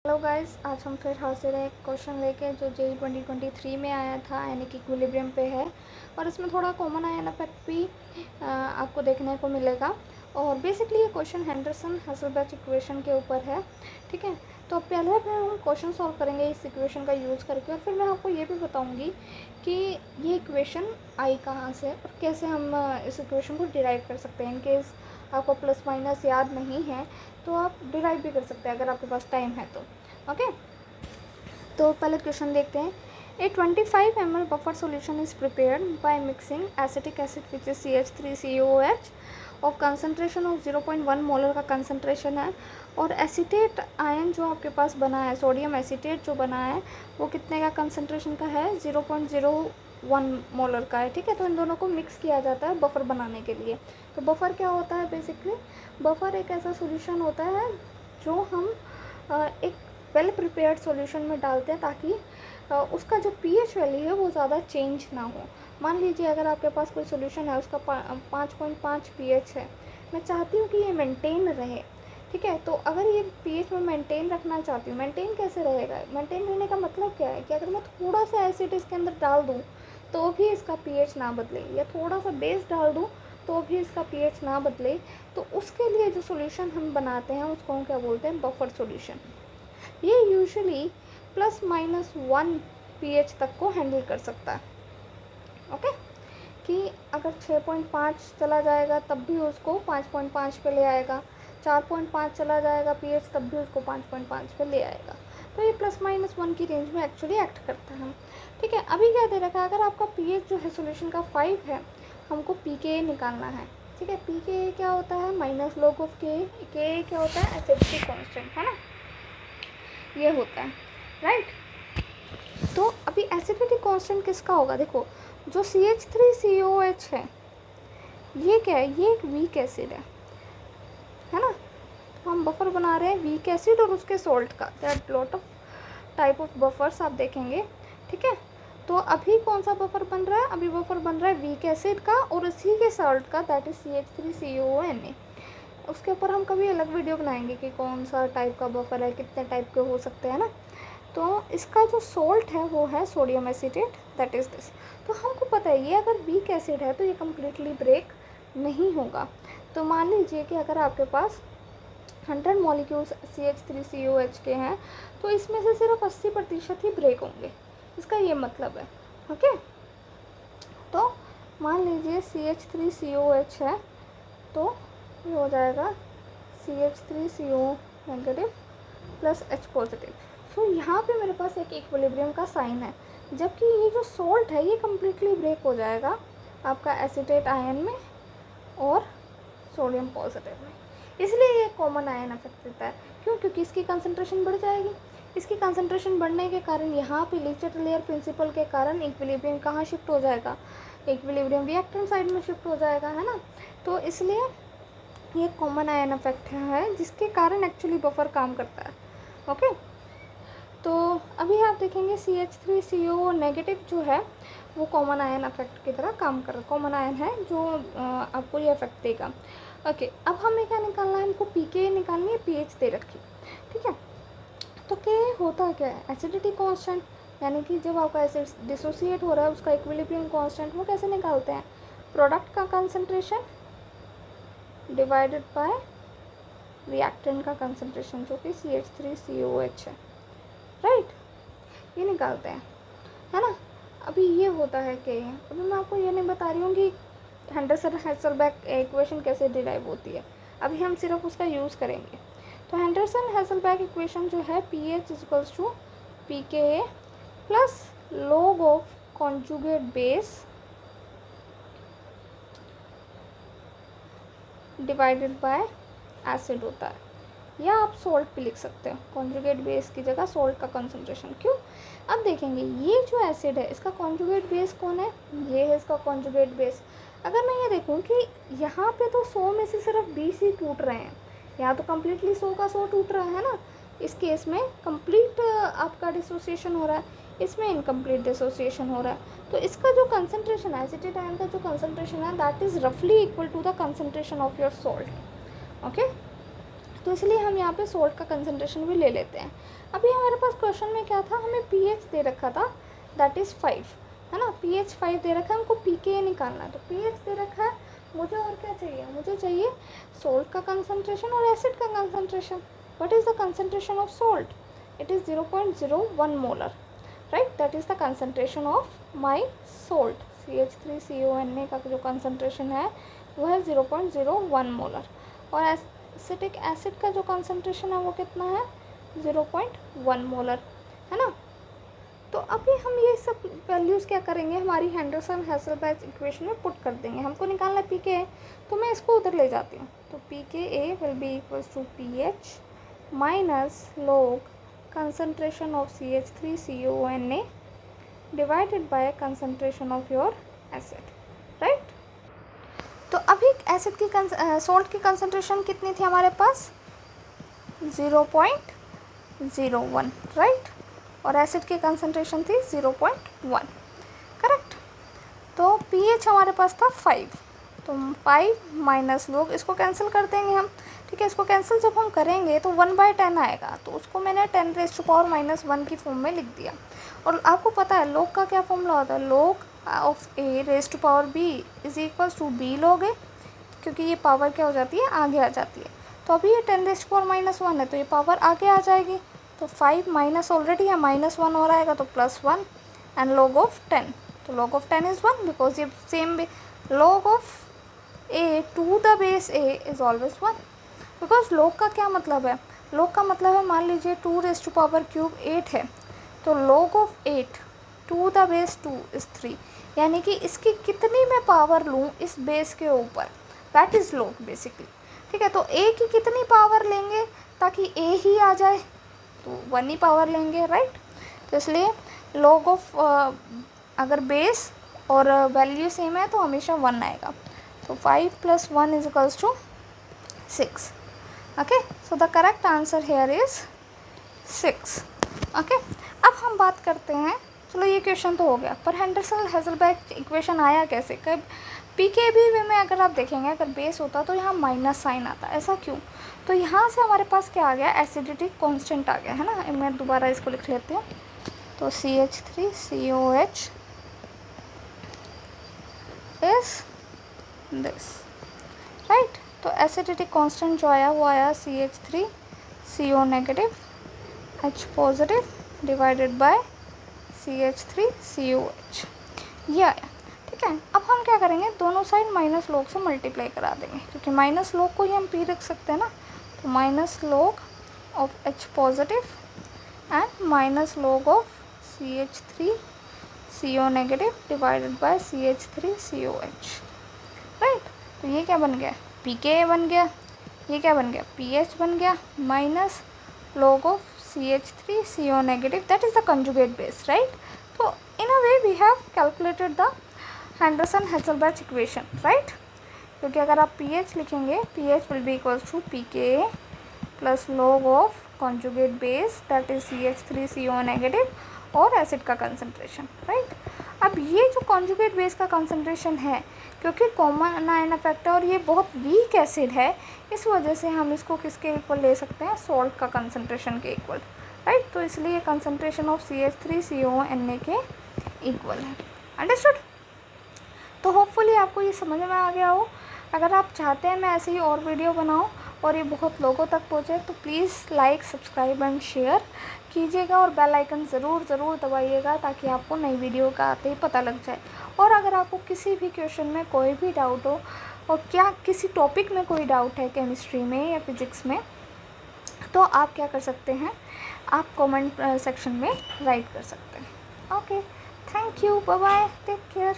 Hello guys, आज हम फिर हाजिर हैं एक क्वेश्चन लेके जो जेई 2023 में आया था, यानी कि इक्विलिब्रियम पे है। और इसमें थोड़ा कॉमन आयन इफेक्ट भी आपको देखने को मिलेगा। और बेसिकली ये क्वेश्चन हेंडरसन हैसेलबैच इक्वेशन के ऊपर है। ठीक है, तो पहले फिर हम क्वेश्चन सॉल्व करेंगे इस इक्वेशन का यूज़ करके, और फिर मैं आपको ये भी बताऊँगी कि ये इक्वेशन आई कहाँ से और कैसे हम इस इक्वेशन को डिराइव कर सकते हैं। इनकेस आपको प्लस माइनस याद नहीं है तो आप डिराइव भी कर सकते हैं अगर आपके पास टाइम है तो। ओके, तो पहले क्वेश्चन देखते हैं। ए 25 ml buffer solution is prepared by mixing acetic acid which is CH3COOH of concentration of 0.1 molar का कंसनट्रेशन है। और एसीटेट आयन जो आपके पास बना है, सोडियम एसीटेट जो बना है, वो कितने का कंसनट्रेशन का है? 0.01 मोलर का है। ठीक है, तो इन दोनों को मिक्स किया जाता है बफर बनाने के लिए। तो बफर क्या होता है? बेसिकली बफर एक ऐसा सॉल्यूशन होता है जो हम एक वेल प्रिपेयर्ड सॉल्यूशन में डालते हैं ताकि उसका जो पीएच वैल्यू है वो ज़्यादा चेंज ना हो। मान लीजिए अगर आपके पास कोई सॉल्यूशन है, उसका 5.5 पीएच है, मैं चाहती हूँ कि ये मेंटेन रहे। ठीक है, तो अगर ये पीएच में मेंटेन रखना चाहती हूँ, मेंटेन कैसे रहेगा? मेंटेन रहने का मतलब क्या है कि अगर मैं थोड़ा सा एसिड इसके अंदर डाल दूँ तो भी इसका पीएच ना बदले, या थोड़ा सा बेस डाल दूँ तो भी इसका पीएच ना बदले, तो उसके लिए जो सॉल्यूशन हम बनाते हैं उसको हम क्या बोलते हैं? Buffer solution. ये यूजुअली ±1 pH तक को हैंडल कर सकता है। ओके, कि अगर 6.5 चला जाएगा तब भी उसको 5.5 पे ले आएगा, 4.5 चला जाएगा pH तब भी उसको 5.5 पे ले आएगा। तो ये ±1 की रेंज में एक्चुअली एक्ट करता है। ठीक है, अभी क्या दे रखा है? अगर आपका pH जो है सोल्यूशन का 5 है, हमको pKa निकालना है। ठीक है, pKa क्या होता है? Minus log of Ka। Ka क्या होता है? एसिडिटी कांस्टेंट, है ना, ये होता है, राइट। तो अभी एसिडिटी कांस्टेंट किसका होगा? देखो, जो CH3COH है, ये क्या है? ये एक वीक एसिड है ना। तो हम बफर बना रहे हैं वीक एसिड और उसके सॉल्ट का। There are lot of type of buffers आप देखेंगे। ठीक है, तो अभी कौन सा बफर बन रहा है? अभी बफर बन रहा है वीक एसिड का और इसी के सॉल्ट का, दैट इज CH3CONA। उसके ऊपर हम कभी अलग वीडियो बनाएंगे कि कौन सा टाइप का बफर है, कितने टाइप के हो सकते हैं ना। तो इसका जो सॉल्ट है वो है sodium acetate, that is this. तो हमको पता है ये अगर वीक एसिड है तो ये कम्प्लीटली ब्रेक नहीं होगा। तो मान लीजिए कि अगर आपके पास 100 मॉलिक्यूल्स CH3COH के हैं तो इसमें से सिर्फ 80% ही ब्रेक होंगे, इसका ये मतलब है। ओके, तो मान लीजिए CH3COH है तो ये हो जाएगा CH3CO negative plus H positive. So यहाँ पे मेरे पास एक इक्विलिब्रियम का साइन है, जबकि ये जो सॉल्ट है ये कम्प्लीटली ब्रेक हो जाएगा आपका एसीटेट आयन में और सोडियम पॉजिटिव में। इसलिए ये कॉमन आयन इफेक्ट देता है। क्यों? क्योंकि इसकी कंसंट्रेशन बढ़ जाएगी। इसकी कंसंट्रेशन बढ़ने के कारण यहाँ पे लीचट लेयर प्रिंसिपल के कारण इक्विलिब्रियम कहाँ शिफ्ट हो जाएगा? इक्विलिब्रियम रिएक्टेंट साइड में शिफ्ट हो जाएगा, है ना। तो इसलिए ये कॉमन आयन इफेक्ट है जिसके कारण एक्चुअली बफर काम करता है। ओके, तो अभी आप देखेंगे CH3CO नेगेटिव जो है वो कॉमन आयन इफेक्ट की तरह काम कर रहा है। कॉमन आयन है जो आपको ये इफेक्ट देगा। ओके, अब हमें क्या निकालना है? हमको pKa निकालनी है, pH दे रखी। ठीक है, तो Ka होता क्या है? एसिडिटी कांस्टेंट, यानी कि जब आपका एसिड डिसोसिएट हो रहा है उसका इक्विलिब्रियम कांस्टेंट वो कैसे निकालते हैं? प्रोडक्ट का कंसंट्रेशन डिवाइडेड बाय रिएक्टेंट का कंसंट्रेशन जो कि CH3COH है, राइट। ये निकालते हैं, है ना। अभी ये होता है कि अभी मैं आपको ये नहीं बता रही हूँ कि हेंडरसन हैसेलबैक इक्वेशन कैसे डिराइव होती है, अभी हम सिर्फ उसका यूज़ करेंगे। तो हेंडरसन हैसेलबैक इक्वेशन जो है pH equals to pKa plus log of conjugate base divided by acid होता है, या आप सॉल्ट भी लिख सकते हो। कॉन्जुगेट बेस की जगह सॉल्ट का कंसंट्रेशन। क्यों? अब देखेंगे ये जो एसिड है इसका कॉन्जुगेट बेस कौन है? ये है इसका कॉन्जुगेट बेस। अगर मैं ये देखूं कि यहाँ पे तो 100 में से सिर्फ 20 ही टूट रहे हैं, यहाँ तो कम्प्लीटली 100 का 100 टूट रहा है ना। इस केस में कंप्लीट आपका डिसोसिएशन हो रहा है, इसमें इनकम्प्लीट डिसोसिएशन हो रहा है। तो इसका जो कंसंट्रेशन है, एसिटेट आयन का जो कंसंट्रेशन है, दैट इज़ रफली equal to the concentration of your salt. Okay, तो इसलिए हम यहाँ पे सोल्ट का कंसनट्रेशन भी ले लेते हैं। अभी हमारे पास क्वेश्चन में क्या था, हमें pH दे रखा था दैट इज़ 5, है ना, pH 5 दे रखा है, हमको pKa निकालना है। तो pH दे रखा है, मुझे और क्या चाहिए, मुझे चाहिए सोल्ट का कंसनट्रेशन और एसिड का concentration. What is the concentration of salt? It is 0.01 molar, right, that is the concentration of my salt. CH3CONA का जो कंसनट्रेशन है वो है 0.01 मोलर, और एसिटिक एसिड का जो कंसनट्रेशन है वो कितना है, 0.1 मोलर, है ना। तो अभी हम ये सब वैल्यूज़ क्या करेंगे, हमारी हेंडरसन-हेज़लबैच इक्वेशन में पुट कर देंगे। हमको निकालना है pKa, तो मैं इसको उधर ले जाती हूँ। तो pKa will be equals to pH minus log concentration of CH3CONA divided by concentration of your acid, right. तो अभी एसिड की सोल्ट की कंसनट्रेशन कितनी थी हमारे पास, 0.01, राइट, और एसिड की कंसनट्रेशन थी 0.1, करेक्ट। तो pH हमारे पास था 5, तो 5 माइनस लोग, इसको कैंसिल कर देंगे हम, ठीक है। इसको कैंसिल जब हम करेंगे तो 1/10 आएगा, तो उसको मैंने 10⁻⁻1 की फॉर्म में लिख दिया। और आपको पता है लोग का क्या फॉर्मूला होता है, log of A⁻⁵ is equals to B log A, क्योंकि ये पावर क्या हो जाती है, आगे आ जाती है। तो अभी ये 10⁻⁻1 है, तो ये पावर आगे आ जाएगी, तो 5 माइनस ऑलरेडी है, -1 और आएगा तो +1, एंड log ऑफ 10, तो log ऑफ 10 इज़ 1, बिकॉज ये same log of A to the base A is always 1, because log का क्या मतलब है, log का मतलब है, मान लीजिए 2⁻³ 8 है, तो log of 8 to the base 2 is 3, यानी कि इसकी कितनी मैं पावर लूँ इस बेस के ऊपर, दैट इज़ log बेसिकली, ठीक है। तो A की कितनी पावर लेंगे ताकि A ही आ जाए, तो 1 ही पावर लेंगे, राइट। तो इसलिए log ऑफ अगर बेस और वैल्यू सेम है तो हमेशा 1 आएगा, तो 5 + 1 is equals to 6, okay. So the correct answer here is 6, okay. अब हम बात करते हैं, चलो ये क्वेश्चन तो हो गया, पर हेंडरसन-हेज़लबैच इक्वेशन आया कैसे, कब pKa में अगर आप देखेंगे, अगर बेस होता तो यहाँ माइनस साइन आता, ऐसा क्यों, तो यहाँ से हमारे पास क्या आ गया, एसिडिटी कांस्टेंट आ गया, है ना। मैं दोबारा इसको लिख लेती हूँ, तो CH3COH इज दिस, राइट। तो एसिडिटी कांस्टेंट जो आया वो आया CH3CO negative H positive divided by CH3COH, ये आया, ठीक है। अब हम क्या करेंगे, दोनों साइड माइनस log से मल्टीप्लाई करा देंगे, क्योंकि माइनस log को ही हम P रख सकते हैं ना, तो minus log of H positive and minus log of CH3CO negative divided by CH3COH, right. तो ये क्या बन गया, pKa बन गया, ये क्या बन गया, pH बन गया, minus log of CH3CO negative, that is the conjugate base, right. तो in a way we have calculated the Henderson Hasselbalch equation, right, क्योंकि अगर आप pH लिखेंगे, pH will be equals to pKa plus log of conjugate base that is CH3CO negative और acid का concentration, right. अब ये जो कंजुगेट बेस का कंसनट्रेशन है, क्योंकि कॉमन आयन इफेक्ट है और ये बहुत वीक एसिड है, इस वजह से हम इसको किसके इक्वल ले सकते हैं, सॉल्ट का कंसनट्रेशन के इक्वल, राइट। तो इसलिए कंसनट्रेशन ऑफ CH3CONA के इक्वल है, अंडरस्टूड। तो होपफुली आपको ये समझ में आ गया हो। अगर आप चाहते हैं मैं ऐसे ही और वीडियो बनाऊं और ये बहुत लोगों तक पहुंचे, तो please like, subscribe and share कीजिएगा और बेल आइकन ज़रूर दबाइएगा, ताकि आपको नई वीडियो का आते ही पता लग जाए। और अगर आपको किसी भी क्वेश्चन में कोई भी डाउट हो, और क्या किसी टॉपिक में कोई डाउट है केमिस्ट्री में या फिज़िक्स में, तो आप क्या कर सकते हैं, आप कमेंट सेक्शन में राइट कर सकते हैं। Okay, thank you, bye bye, take care.